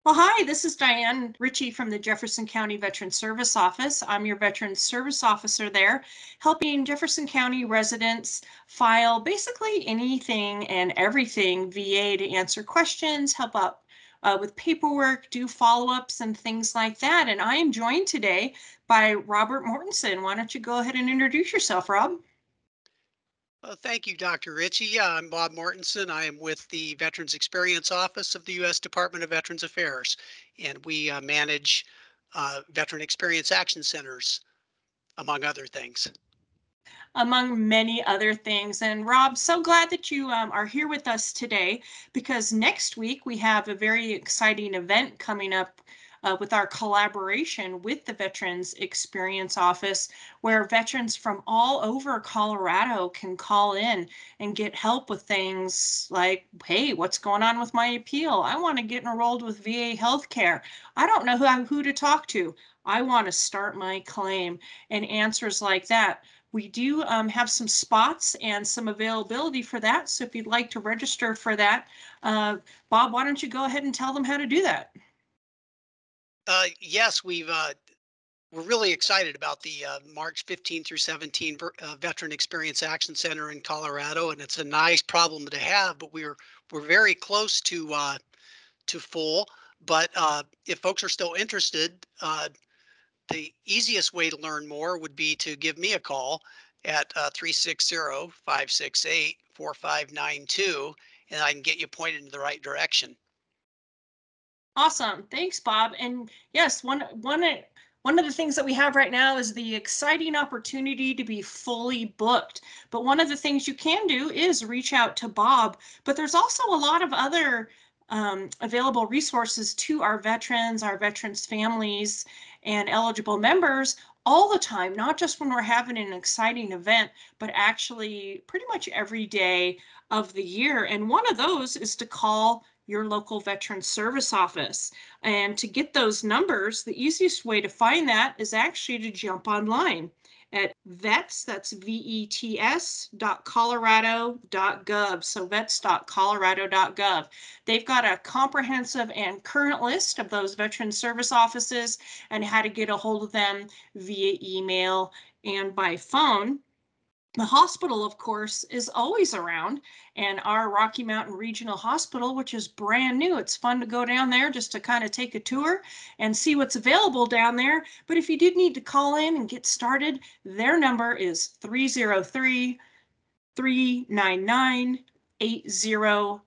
Well, hi, this is Diane Ritchie from the Jefferson County Veteran Service Office. I'm your Veteran Service Officer there, helping Jefferson County residents file basically anything and everything VA to answer questions, help out with paperwork, do follow-ups and things like that. And I am joined today by Robert Mortensen. Why don't you go ahead and introduce yourself, Rob? Thank you, Dr. Ritchie. Yeah, I'm Bob Mortensen. I am with the Veterans Experience Office of the U.S. Department of Veterans Affairs, and we manage Veteran Experience Action Centers, among other things. Among many other things. And Rob, so glad that you are here with us today because next week we have a very exciting event coming up with our collaboration with the Veterans Experience Office, where veterans from all over Colorado can call in and get help with things like, hey, what's going on with my appeal? I want to get enrolled with VA healthcare. I don't know who to talk to. I want to start my claim, and answers like that. We do have some spots and some availability for that. So if you'd like to register for that, Bob, why don't you go ahead and tell them how to do that? Yes, we're really excited about the March 15 through 17 Veteran Experience Action Center in Colorado, and it's a nice problem to have. But we're very close to full. But if folks are still interested, the easiest way to learn more would be to give me a call at 360-568-4592, and I can get you pointed in the right direction. Awesome. Thanks, Bob. And yes, one of the things that we have right now is the exciting opportunity to be fully booked. But one of the things you can do is reach out to Bob. But there's also a lot of other available resources to our veterans families, and eligible members all the time, not just when we're having an exciting event, but actually pretty much every day of the year. And one of those is to call your local veteran service office. And to get those numbers, the easiest way to find that is actually to jump online at that's vets.colorado.gov. So vets.colorado.gov. They've got a comprehensive and current list of those veteran service offices and how to get a hold of them via email and by phone. The hospital, of course, is always around, and our Rocky Mountain Regional Hospital, which is brand new. It's fun to go down there just to kind of take a tour and see what's available down there. But if you did need to call in and get started, their number is 303 399 8020.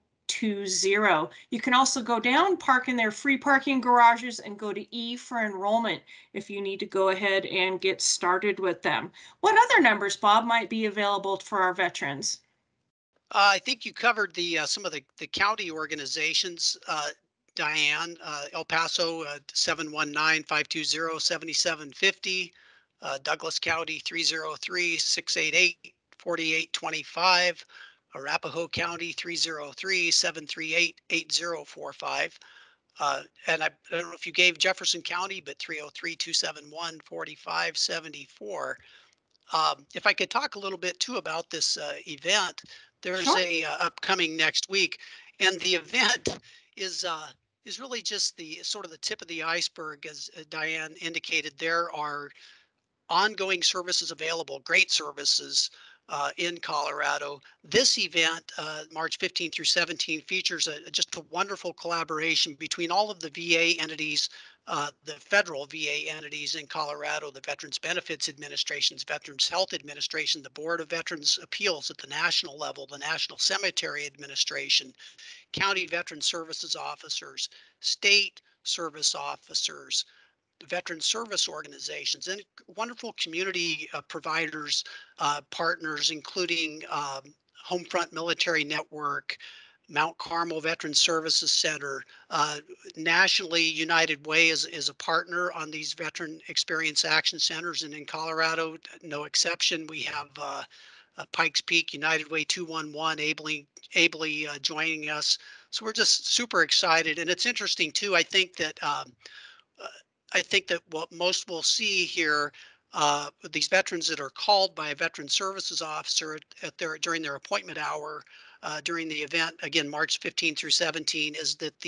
You can also go down, park in their free parking garages, and go to E for enrollment if you need to go ahead and get started with them. What other numbers, Bob, might be available for our veterans? I think you covered the some of the county organizations, Diane. El Paso 719-520-7750, Douglas County 303-688-4825, Arapahoe County 303-738-8045. And I don't know if you gave Jefferson County, but 303-271-4574. If I could talk a little bit too about this event, there's Sure. a upcoming next week, and the event is uh, is really just the sort of the tip of the iceberg, as Diane indicated. There are ongoing services available, great services in Colorado. This event, March 15 through 17, features just a wonderful collaboration between all of the VA entities, the federal VA entities in Colorado, the Veterans Benefits Administration's Veterans Health Administration, the Board of Veterans Appeals at the national level, the National Cemetery Administration, county veteran services officers, state service officers, veteran service organizations, and wonderful community providers, partners, including Homefront Military Network, Mount Carmel Veteran Services Center. Nationally, United Way is a partner on these veteran experience action centers, and in Colorado, no exception. We have Pikes Peak United Way 211 ably joining us. So we're just super excited, and it's interesting too. Uh, I think that what most will see here, these veterans that are called by a veteran services officer at their during their appointment hour during the event, again March 15 through 17, is that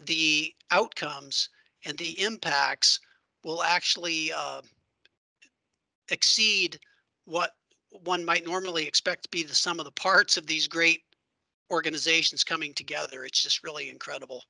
the outcomes and the impacts will actually exceed what one might normally expect to be the sum of the parts of these great organizations coming together. It's just really incredible.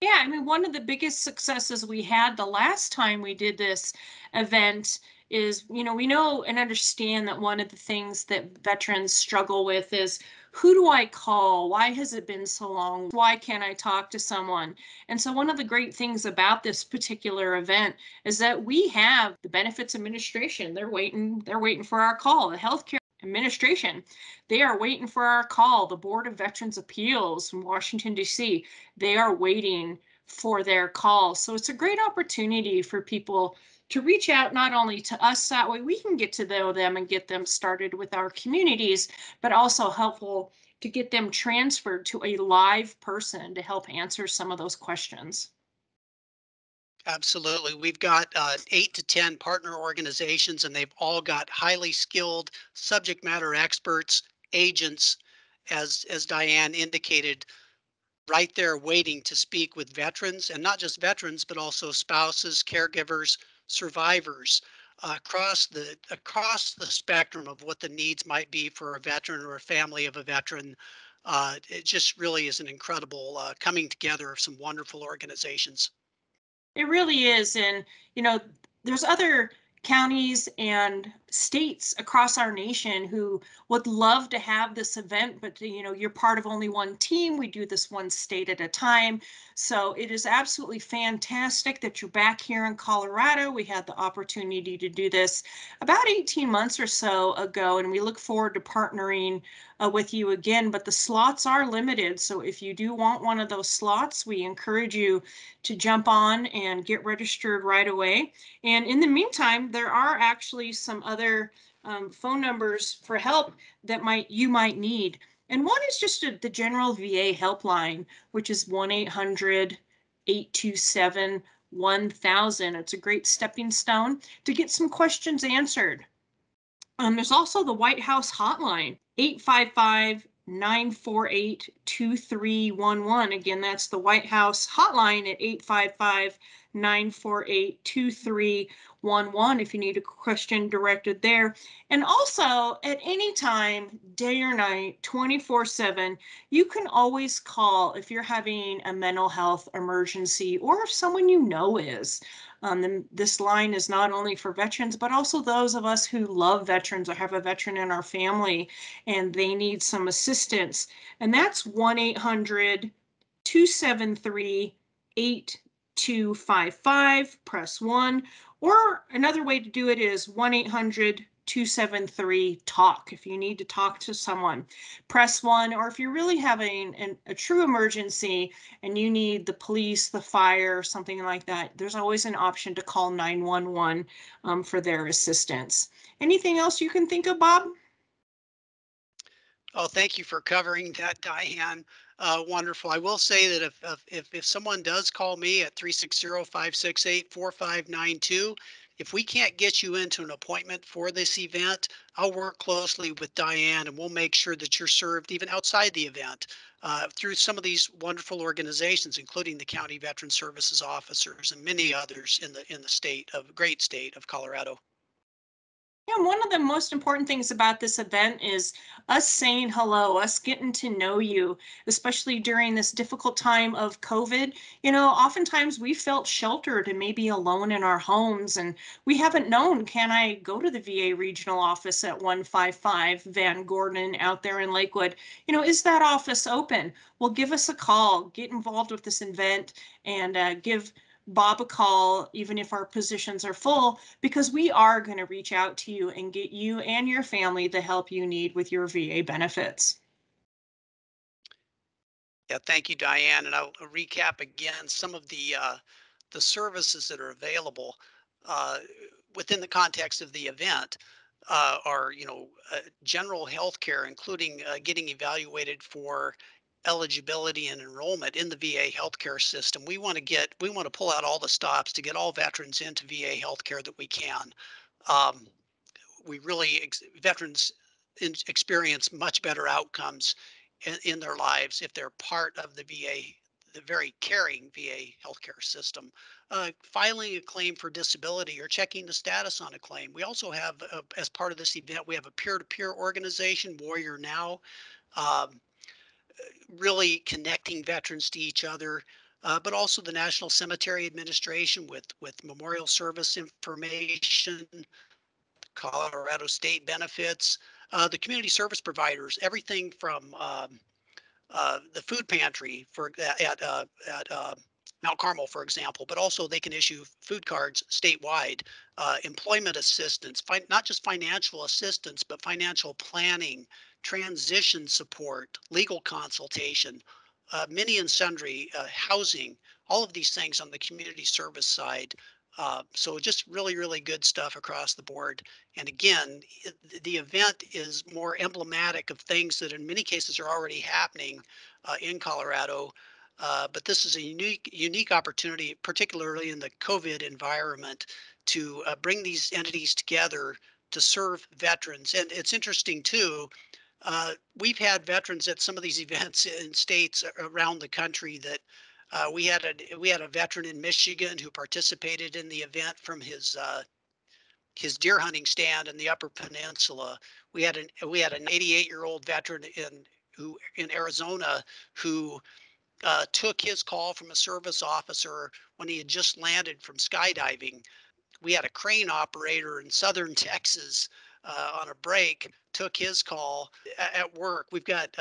Yeah, I mean, one of the biggest successes we had the last time we did this event is, we know and understand that one of the things that veterans struggle with is, who do I call? Why has it been so long? Why can't I talk to someone? And so, one of the great things about this particular event is that we have the benefits administration. They're waiting for our call. The healthcare administration, they are waiting for our call. The Board of Veterans Appeals from Washington, D.C., they are waiting for their call. So it's a great opportunity for people to reach out not only to us, that way we can get to know them and get them started with our communities, but also helpful to get them transferred to a live person to help answer some of those questions. Absolutely. We've got 8 to 10 partner organizations, and they've all got highly skilled subject matter experts, agents, as Diane indicated, right there waiting to speak with veterans, and not just veterans, but also spouses, caregivers, survivors, across the spectrum of what the needs might be for a veteran or a family of a veteran. It just really is an incredible coming together of some wonderful organizations. It really is. And, you know, there's other counties and states across our nation who would love to have this event, but, you're part of only one team. We do this one state at a time. So it is absolutely fantastic that you're back here in Colorado. We had the opportunity to do this about 18 months or so ago, and we look forward to partnering with you again. But the slots are limited. So if you do want one of those slots, we encourage you to jump on and get registered right away. And in the meantime, there are actually some other phone numbers for help that you might need. And one is just the general VA helpline, which is 1-800-827-1000. It's a great stepping stone to get some questions answered. There's also the White House hotline, 855-948-2311. Again, that's the White House hotline at 855-948-2311 if you need a question directed there. And also, at any time, day or night, 24/7, you can always call if you're having a mental health emergency or if someone you know is. This line is not only for veterans, but also those of us who love veterans or have a veteran in our family and they need some assistance. And that's 1-800-273-8255. Press 1. Or another way to do it is 1-800-273-TALK. If you need to talk to someone, press 1. Or if you're really having a true emergency and you need the police, the fire, something like that, there's always an option to call 911 for their assistance. Anything else you can think of, Bob? Oh, thank you for covering that, Diane. Wonderful. I will say that if someone does call me at 360-568-4592, if we can't get you into an appointment for this event, I'll work closely with Diane and we'll make sure that you're served even outside the event through some of these wonderful organizations, including the County Veteran Services Officers and many others in the great state of Colorado. Yeah, one of the most important things about this event is us saying hello, us getting to know you, especially during this difficult time of COVID. Oftentimes we felt sheltered and maybe alone in our homes, and we haven't known, can I go to the VA regional office at 155 Van Gordon out there in Lakewood? Is that office open? Well, give us a call, get involved with this event, and give Bob a call, even if our positions are full, because we are going to reach out to you and get you and your family the help you need with your VA benefits. Yeah, thank you, Diane. And I'll recap again some of the services that are available uh, within the context of the event. Are general health care, including getting evaluated for eligibility and enrollment in the VA healthcare system. We want to pull out all the stops to get all veterans into VA healthcare that we can. Um, we really veterans experience much better outcomes in their lives if they're part of the VA the very caring VA healthcare system. Filing a claim for disability or checking the status on a claim. We also have, as part of this event, we have a peer-to-peer organization, Warrior Now, um, really connecting veterans to each other. But also the National Cemetery Administration with memorial service information, Colorado State benefits, the community service providers, everything from the food pantry at Mount Carmel, for example, but also they can issue food cards statewide, employment assistance, not just financial assistance, but financial planning, transition support, legal consultation, many and sundry, housing, all of these things on the community service side. So just really, really good stuff across the board. And again, the event is more emblematic of things that in many cases are already happening in Colorado. But this is a unique opportunity, particularly in the COVID environment, to bring these entities together to serve veterans. And it's interesting too. We've had veterans at some of these events in states around the country that we had a veteran in Michigan who participated in the event from his deer hunting stand in the Upper Peninsula. We had an 88-year-old veteran in Arizona who took his call from a service officer when he had just landed from skydiving. We had a crane operator in southern Texas on a break, took his call at work. We've got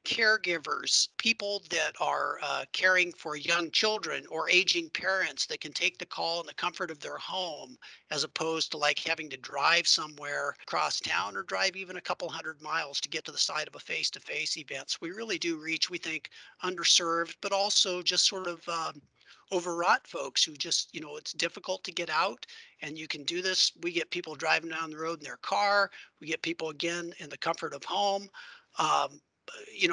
caregivers, people that are caring for young children or aging parents that can take the call in the comfort of their home, as opposed to like having to drive somewhere across town or drive even a couple hundred miles to get to the site of a face-to-face event. So we really do reach, we think, underserved, but also just sort of overwrought folks who just, it's difficult to get out, and you can do this. We get people driving down the road in their car. We get people again in the comfort of home. Um,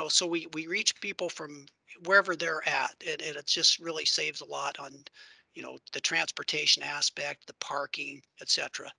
so we reach people from wherever they're at, and it just really saves a lot on, the transportation aspect, the parking, etc.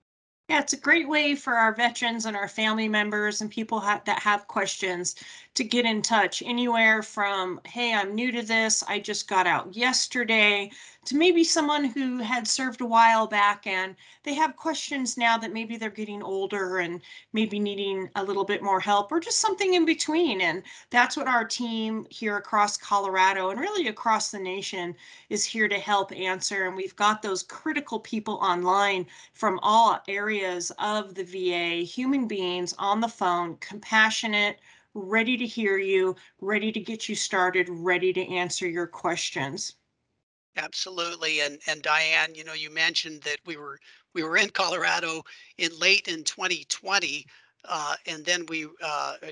Yeah, it's a great way for our veterans and our family members and people that have questions to get in touch. Anywhere from, hey, I'm new to this, I just got out yesterday, to maybe someone who had served a while back and they have questions now that maybe they're getting older and maybe needing a little bit more help, or just something in between. And that's what our team here across Colorado and really across the nation is here to help answer. And we've got those critical people online from all areas of the VA, human beings on the phone, compassionate, ready to hear you, ready to get you started, ready to answer your questions. Absolutely. And Diane, you mentioned that we were in Colorado in 2020, and then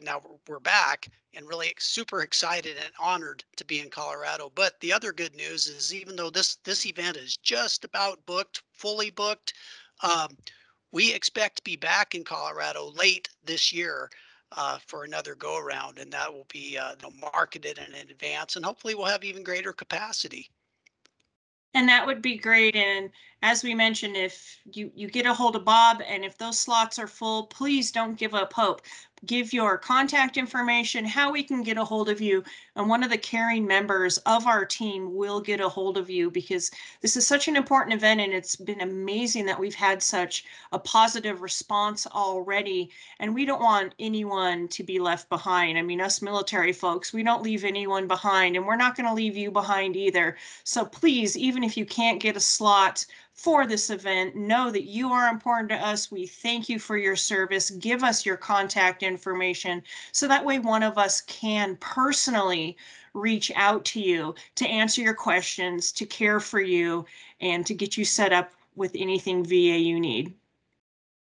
now we're back and really super excited and honored to be in Colorado. But the other good news is, even though this event is just about booked, fully booked, um, we expect to be back in Colorado late this year. For another go around, and that will be marketed in advance, and hopefully we'll have even greater capacity. And that would be great. And as we mentioned, if you get a hold of Bob and if those slots are full, please don't give up hope. Give your contact information, how we can get a hold of you, and one of the caring members of our team will get a hold of you, because this is such an important event and it's been amazing that we've had such a positive response already. And we don't want anyone to be left behind. I mean, us military folks, we don't leave anyone behind, and we're not going to leave you behind either. So please, even if you can't get a slot for this event, know that you are important to us. We thank you for your service. Give us your contact information so that way one of us can personally reach out to you to answer your questions, to care for you, and to get you set up with anything VA you need.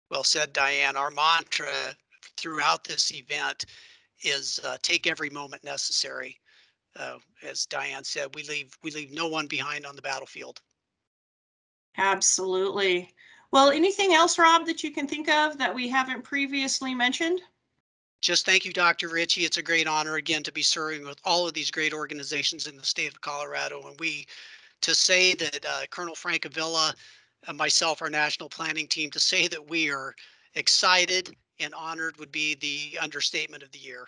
Well said, Diane. Our mantra throughout this event is take every moment necessary. As Diane said, we leave no one behind on the battlefield. Absolutely. Well, anything else, Rob, that you can think of that we haven't previously mentioned? Just thank you, Dr. Ritchie. It's a great honor again to be serving with all of these great organizations in the state of Colorado. And to say that Colonel Frank Avila and myself, our national planning team, to say that we are excited and honored would be the understatement of the year.